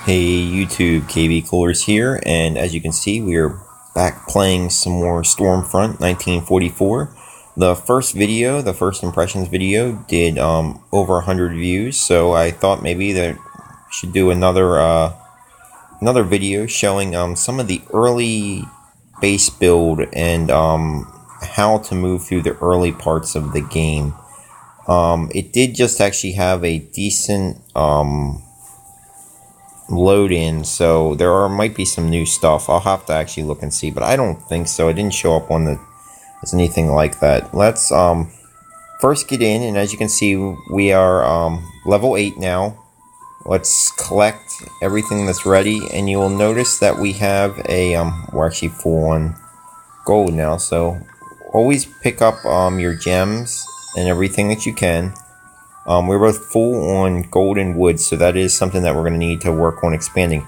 Hey YouTube, KB Coolers here, and as you can see, we are back playing some more Stormfront 1944. The first video, the first impressions video, did over 100 views, so I thought maybe that we should do another video showing some of the early base build and how to move through the early parts of the game. It did just actually have a decent load in, so might be some new stuff. I'll have to actually look and see, but I don't think so. It didn't show up on as anything like that. Let's first get in, and as you can see, we are level 8 now. Let's collect everything that's ready, and you will notice that we have a we're actually full on gold now, so always pick up your gems and everything that you can. We're both full on gold and wood, so that is something that we're going to need to work on expanding.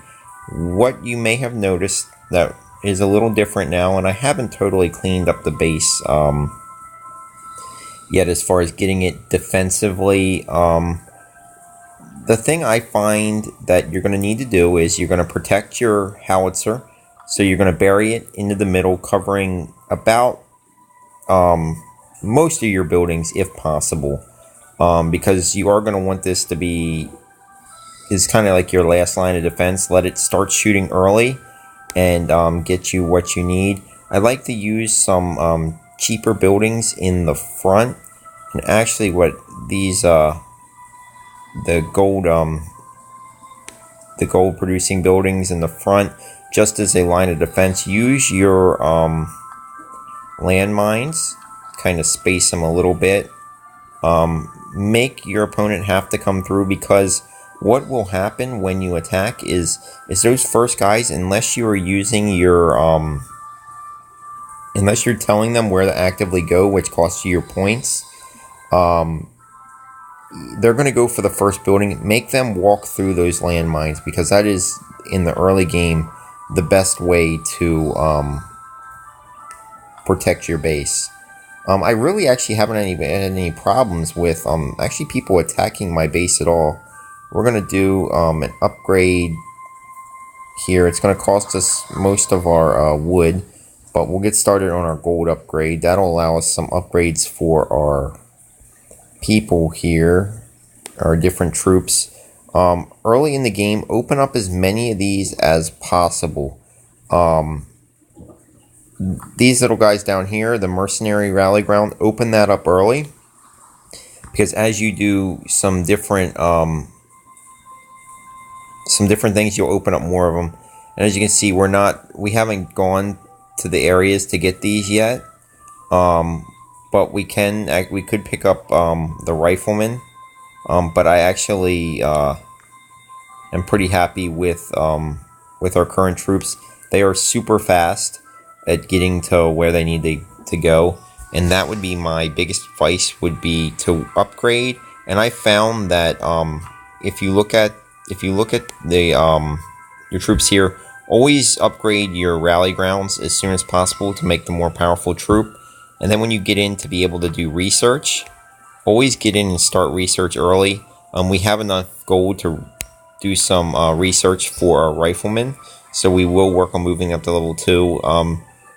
What you may have noticed that is a little different now, and I haven't totally cleaned up the base yet as far as getting it defensively. The thing I find that you're going to need to do is you're going to protect your howitzer, so you're going to bury it into the middle, covering about most of your buildings if possible. Because you are going to want this to be, is kind of like your last line of defense. Let it start shooting early and get you what you need. I like to use some cheaper buildings in the front, and actually what these the gold producing buildings in the front, just as a line of defense. Use your landmines, kind of space them a little bit. Make your opponent have to come through, because what will happen when you attack is those first guys, unless you are using your unless you're telling them where to actively go, which costs you your points, they're going to go for the first building. Make them walk through those landmines, because that is, in the early game, the best way to protect your base. I really actually haven't had any problems with actually people attacking my base at all. We're going to do an upgrade here. It's going to cost us most of our wood, but we'll get started on our gold upgrade. That'll allow us some upgrades for our people here, our different troops. Early in the game, open up as many of these as possible. These little guys down here, the mercenary rally ground, open that up early, because as you do some different things, you'll open up more of them. And as you can see, we haven't gone to the areas to get these yet, but we could pick up the riflemen. But I actually am pretty happy with our current troops. They are super fast at getting to where they need to go, and that would be my biggest advice, would be to upgrade. And I found that if you look at the your troops here, always upgrade your rally grounds as soon as possible to make them more powerful troop. And then when you get in to be able to do research, always get in and start research early. We have enough gold to do some research for our riflemen, so we will work on moving up to level 2.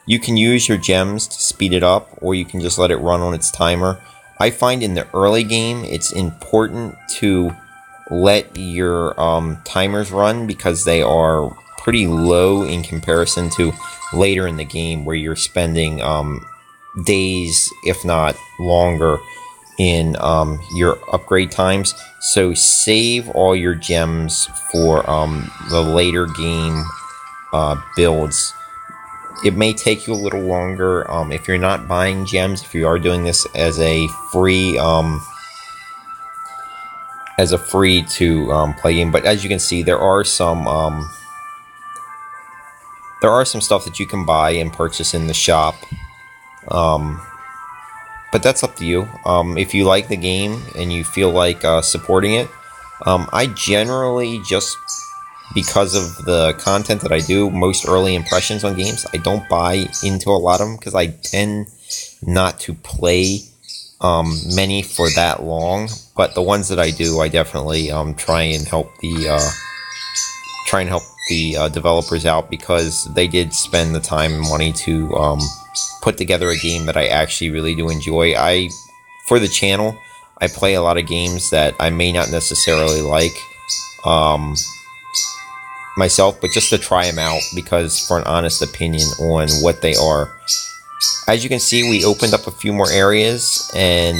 You can use your gems to speed it up, or you can just let it run on its timer. I find in the early game, it's important to let your timers run, because they are pretty low in comparison to later in the game, where you're spending days, if not longer, in your upgrade times. So save all your gems for the later game builds. It may take you a little longer if you're not buying gems, if you are doing this as a free to play game. But as you can see, there are some stuff that you can buy and purchase in the shop. But that's up to you. If you like the game and you feel like supporting it, I generally, just because of the content that I do, most early impressions on games, I don't buy into a lot of them, because I tend not to play many for that long. But the ones that I do, I definitely try try and help the developers out, because they did spend the time and money to put together a game that I actually really do enjoy. For the channel, I play a lot of games that I may not necessarily like myself, but just to try them out, because for an honest opinion on what they are. As you can see, we opened up a few more areas, and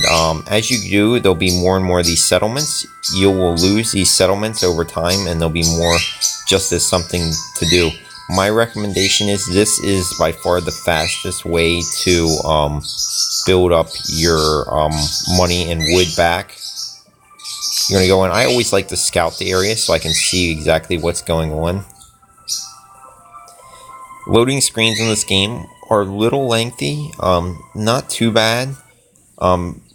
as you do, there'll be more and more of these settlements. You will lose these settlements over time, and there'll be more just as something to do. My recommendation is this is by far the fastest way to build up your money and wood back. You're going to go in. I always like to scout the area so I can see exactly what's going on. Loading screens in this game are a little lengthy, not too bad,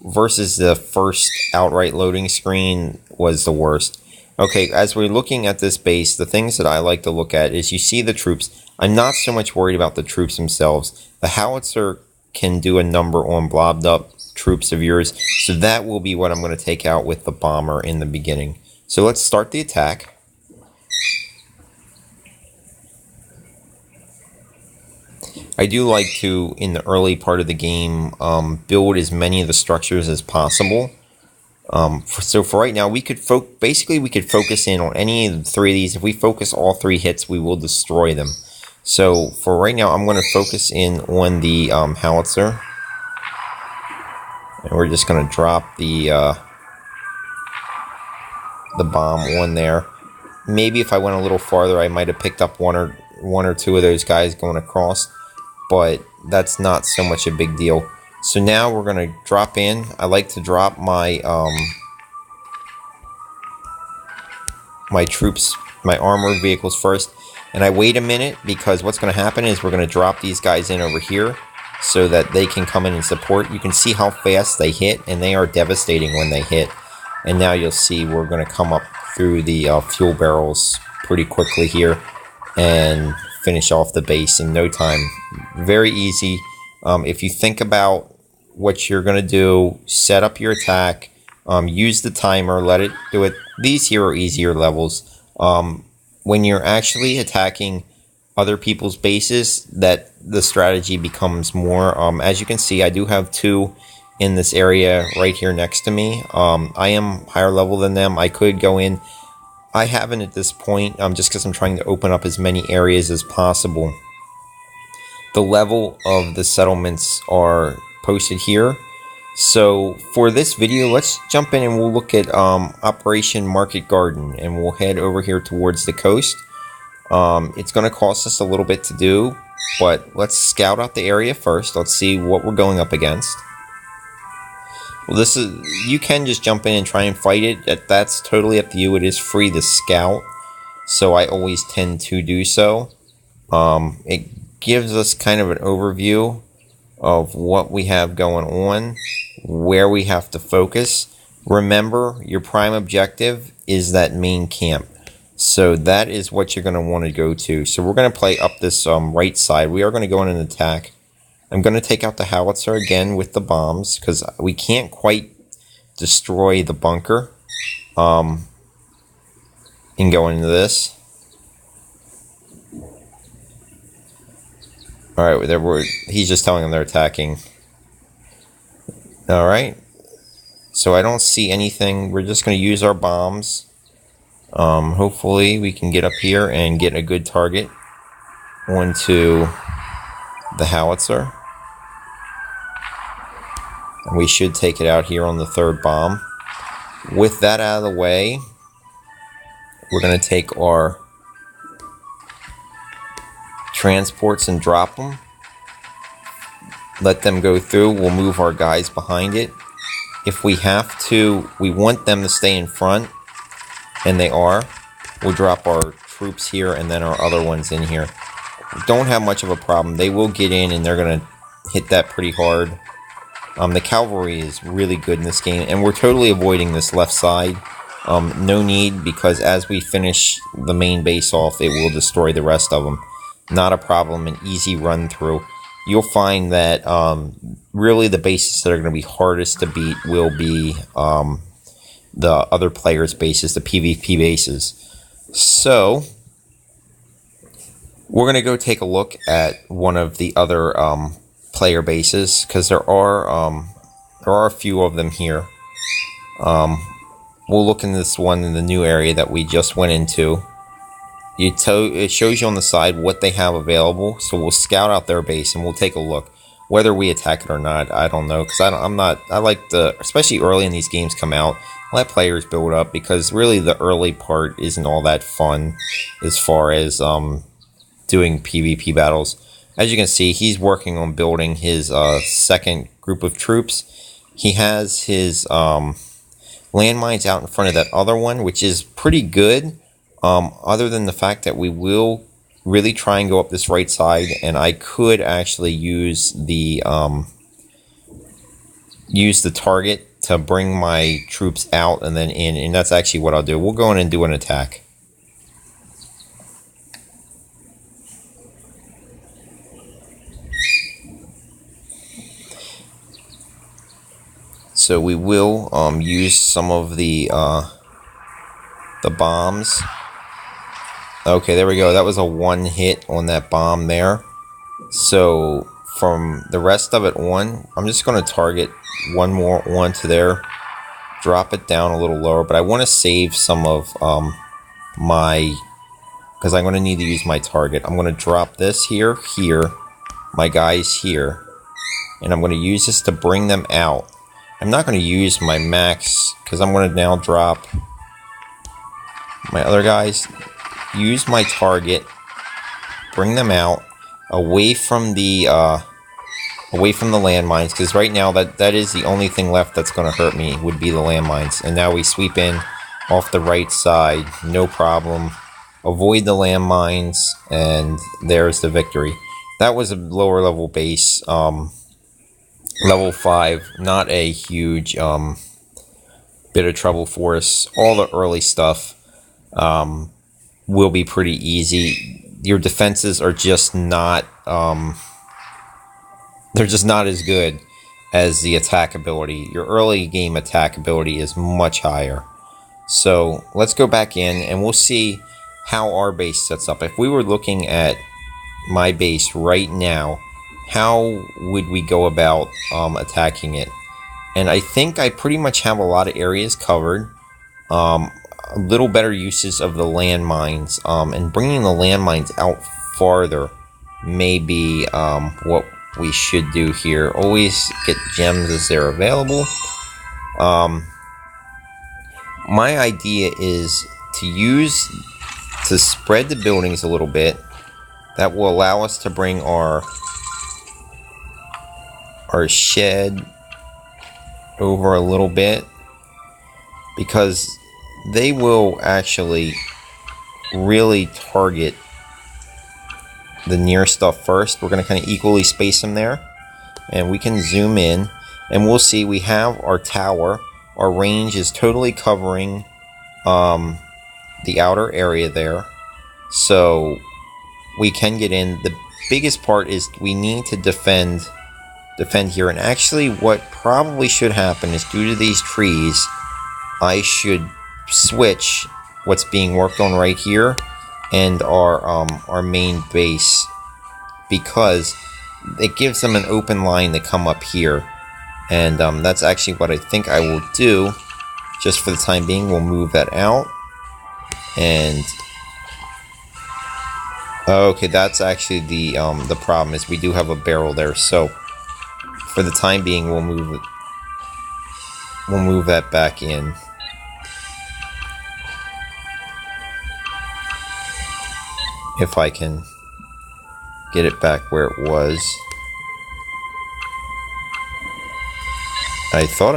versus the first outright loading screen was the worst. Okay, as we're looking at this base, the things that I like to look at is you see the troops. I'm not so much worried about the troops themselves. The howitzer can do a number on blobbed up troops of yours, so that will be what I'm going to take out with the bomber in the beginning. So let's start the attack. I do like to, in the early part of the game, build as many of the structures as possible. So for right now, we could basically we could focus in on any of the three of these. If we focus all three hits, we will destroy them. So for right now, I'm going to focus in on the howitzer, and we're just going to drop the bomb on there. Maybe if I went a little farther, I might have picked up one or two of those guys going across, but that's not so much a big deal. So now we're going to drop in. I like to drop my my troops, my armored vehicles first, and I wait a minute, because what's going to happen is we're going to drop these guys in over here so that they can come in and support. You can see how fast they hit, and they are devastating when they hit. And now you'll see we're going to come up through the fuel barrels pretty quickly here and finish off the base in no time. Very easy. If you think about what you're going to do, set up your attack, use the timer, let it do it. These here are easier levels. When you're actually attacking other people's bases, that the strategy becomes more. As you can see, I do have two in this area right here next to me. I am higher level than them. I could go in. I haven't at this point, just because I'm trying to open up as many areas as possible. The level of the settlements are posted here. So for this video, let's jump in and we'll look at Operation Market Garden, and we'll head over here towards the coast. It's going to cost us a little bit to do, but let's scout out the area first. Let's see what we're going up against. Well, you can just jump in and try and fight it. That's totally up to you. It is free to scout, so I always tend to do so. It gives us kind of an overview of what we have going on, where we have to focus. Remember, your prime objective is that main camp. So that is what you're going to want to go to. So we're going to play up this right side. We are going to go in and attack. I'm going to take out the howitzer again with the bombs, because we can't quite destroy the bunker and go into this. Alright, he's just telling them they're attacking. Alright. So I don't see anything. We're just going to use our bombs. Hopefully we can get up here and get a good target onto the howitzer. And we should take it out here on the third bomb. With that out of the way, we're going to take our transports and drop them. Let them go through. We'll move our guys behind it. If we have to, we want them to stay in front, and they are. We'll drop our troops here and then our other ones in here. Don't have much of a problem. They will get in and they're going to hit that pretty hard. The cavalry is really good in this game, and we're totally avoiding this left side. No need, because as we finish the main base off, it will destroy the rest of them. Not a problem, an easy run through. You'll find that really the bases that are going to be hardest to beat will be the other players' bases, the PvP bases. So We're going to go take a look at one of the other player bases, because there are a few of them here. We'll look in this one in the new area that we just went into. It shows you on the side what they have available, so we'll scout out their base and we'll take a look. Whether we attack it or not, I don't know, because I like especially early in these games come out, let players build up, because really the early part isn't all that fun as far as doing PvP battles. As you can see, he's working on building his second group of troops. He has his landmines out in front of that other one, which is pretty good. Other than the fact that we will really try and go up this right side, and I could actually use the target to bring my troops out and then in, and that's actually what I'll do. We'll go in and do an attack. So we will use some of the bombs. Okay, there we go. That was a one hit on that bomb there. So from the rest of it on, I'm just going to target one more onto there. Drop it down a little lower, but I want to save some of my, because I'm going to need to use my target. I'm going to drop this here, my guys here, and I'm going to use this to bring them out. I'm not going to use my max, because I'm going to now drop my other guys. Use my target, bring them out away from the landmines, because right now that is the only thing left that's going to hurt me, would be the landmines. And now we sweep in off the right side, no problem. Avoid the landmines, and there's the victory. That was a lower level base, level 5, not a huge bit of trouble for us. All the early stuff will be pretty easy. Your defenses are just not they're just not as good as the attack ability. Your early game attack ability is much higher. So let's go back in and we'll see how our base sets up. If we were looking at my base right now, how would we go about attacking it? And I think I pretty much have a lot of areas covered. A little better uses of the landmines, and bringing the landmines out farther may be what we should do here. Always get gems as they're available. My idea is to spread the buildings a little bit. That will allow us to bring our shed over a little bit, because they will actually really target the near stuff first. We're going to kind of equally space them there, and we can zoom in and we'll see we have our tower. Our range is totally covering the outer area there, so we can get in. The biggest part is we need to defend here, and actually what probably should happen is, due to these trees, I should switch what's being worked on right here and our main base, because it gives them an open line to come up here, and that's actually what I think I will do. Just for the time being, we'll move that out. And okay, that's actually the problem, is we do have a barrel there, so for the time being we'll move that back in. If I can get it back where it was. I thought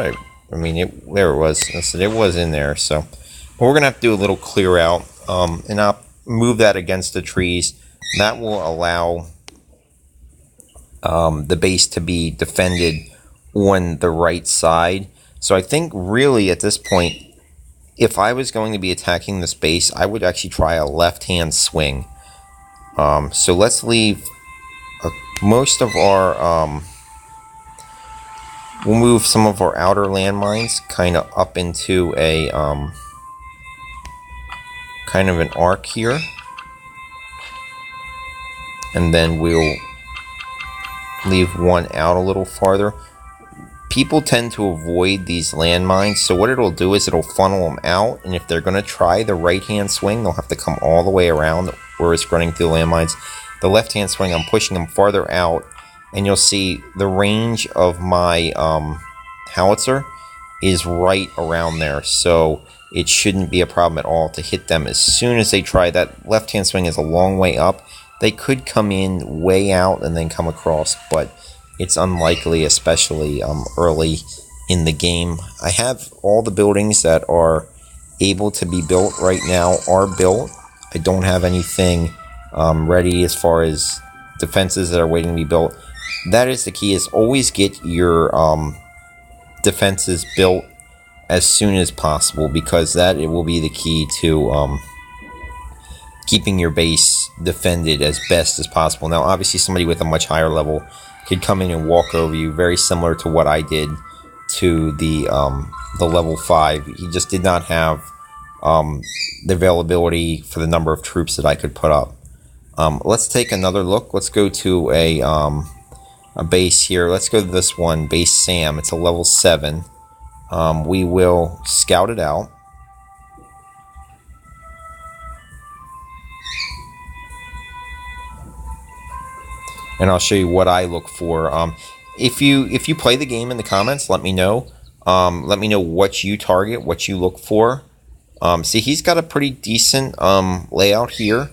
there it was. I said it was in there. So we're gonna have to do a little clear out, and I'll move that against the trees. That will allow the base to be defended on the right side. So I think really at this point, if I was going to be attacking this base, I would actually try a left-hand swing. So let's leave most of our we'll move some of our outer landmines kind of up into a kind of an arc here. and then we'll leave one out a little farther. People tend to avoid these landmines, so what it'll do is it'll funnel them out, and if they're going to try the right-hand swing, they'll have to come all the way around where it's running through landmines. The left-hand swing, I'm pushing them farther out, and you'll see the range of my howitzer is right around there, so it shouldn't be a problem at all to hit them as soon as they try. That left-hand swing is a long way up. They could come in way out and then come across, but it's unlikely, especially early in the game. I have all the buildings that are able to be built right now are built. I don't have anything ready as far as defenses that are waiting to be built. That is the key, is always get your defenses built as soon as possible, because it will be the key to keeping your base defended as best as possible. Now, obviously, somebody with a much higher level could come in and walk over you, very similar to what I did to the level 5. He just did not have the availability for the number of troops that I could put up. Let's take another look. Let's go to a base here. Let's go to this one, Base Sam. It's a level 7. We will scout it out. And I'll show you what I look for. If you play the game in the comments, let me know. Let me know what you target, what you look for. See, he's got a pretty decent layout here.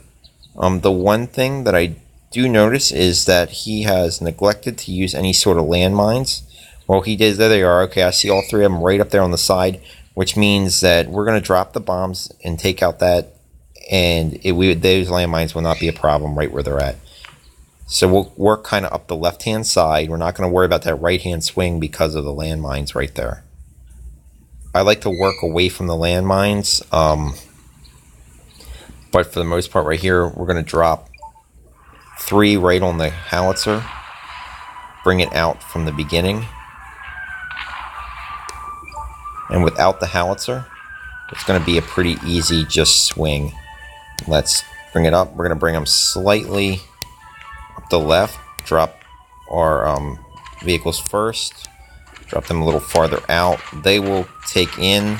The one thing that I do notice is that he has neglected to use any sort of landmines. Well, he did. There they are. Okay, I see all three of them right up there on the side, which means that we're going to drop the bombs and take out that, and those landmines will not be a problem right where they're at. So we'll work kind of up the left-hand side. We're not going to worry about that right-hand swing because of the landmines right there. I like to work away from the landmines, but for the most part right here, we're going to drop 3 right on the howitzer, bring it out from the beginning. And without the howitzer, it's going to be a pretty easy just swing. Let's bring it up. We're going to bring them slightly up the left, drop our vehicles first, drop them a little farther out. They will take in.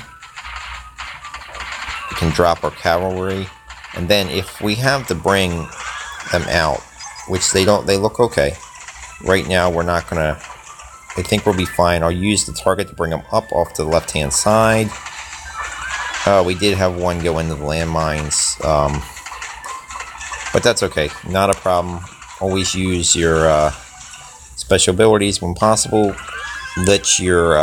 We can drop our cavalry, and then if we have to bring them out, which they don't, they look okay. Right now we're not gonna, I think we'll be fine. I'll use the target to bring them up off to the left hand side. We did have one go into the landmines, but that's okay, not a problem. Always use your special abilities when possible. Let your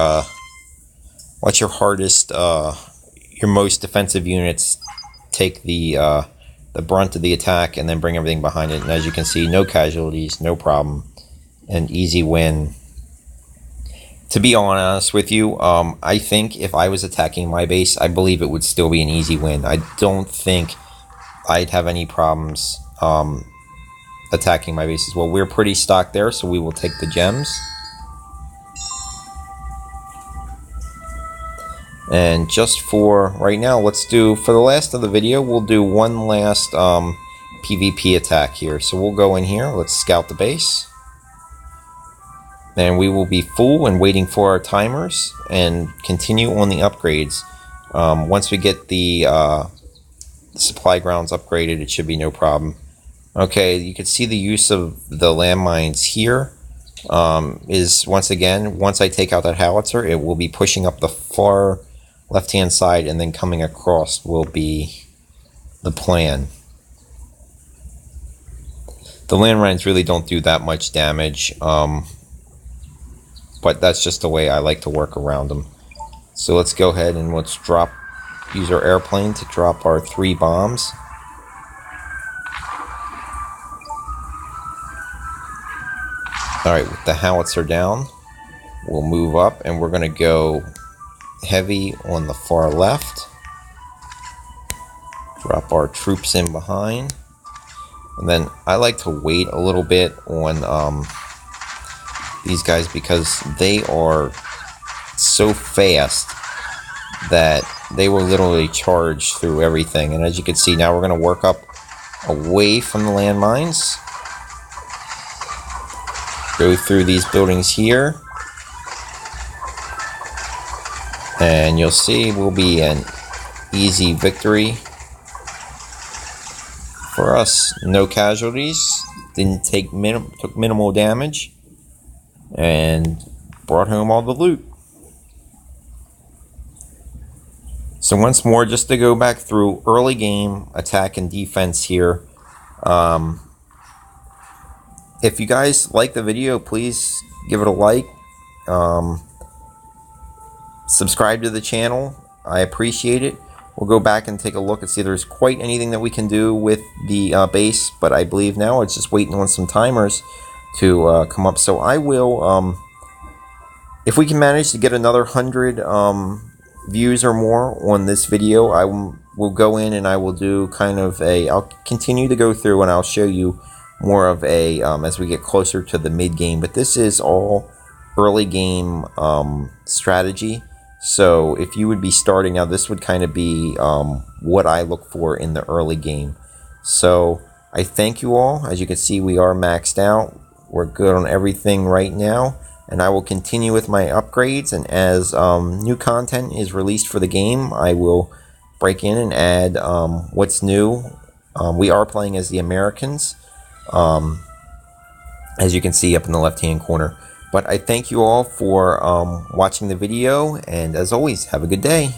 hardest, your most defensive units take the brunt of the attack, and then bring everything behind it. And as you can see, no casualties, no problem, an easy win. To be honest with you, I think if I was attacking my base, I believe it would still be an easy win. I don't think I'd have any problems attacking my base as well. We're pretty stocked there, so we will take the gems. And just for right now, let's do, for the last of the video, we'll do one last PvP attack here. So we'll go in here, let's scout the base. And we will be full and waiting for our timers and continue on the upgrades. Once we get the supply grounds upgraded, it should be no problem. Okay, you can see the use of the landmines here is, once again, once I take out that howitzer, it will be pushing up the far left-hand side, and then coming across will be the plan. The landmines really don't do that much damage, but that's just the way I like to work around them. So let's go ahead and let's use our airplane to drop our 3 bombs. Alright, with the howitzer down, we'll move up, and we're going to go heavy on the far left. Drop our troops in behind. And then I like to wait a little bit on these guys, because they are so fast that they will literally charge through everything. And as you can see, now we're going to work up away from the landmines. go through these buildings here, and you'll see will be an easy victory for us. No casualties, didn't take took minimal damage, and brought home all the loot. So once more, just to go back through early game attack and defense here. If you guys like the video, please give it a like. Subscribe to the channel. I appreciate it. We'll go back and take a look and see if there's quite anything that we can do with the base, but I believe now it's just waiting on some timers to come up. So I will, if we can manage to get another 100 views or more on this video, I will go in and I will do kind of a, I'll continue to go through and I'll show you more of a, as we get closer to the mid game. But this is all early game strategy. So if you would be starting now, this would kind of be what I look for in the early game. So I thank you all. As you can see, we are maxed out. We're good on everything right now. And I will continue with my upgrades. And as new content is released for the game, I will break in and add what's new. We are playing as the Americans, as you can see up in the left-hand corner. But I thank you all for watching the video, and as always, have a good day.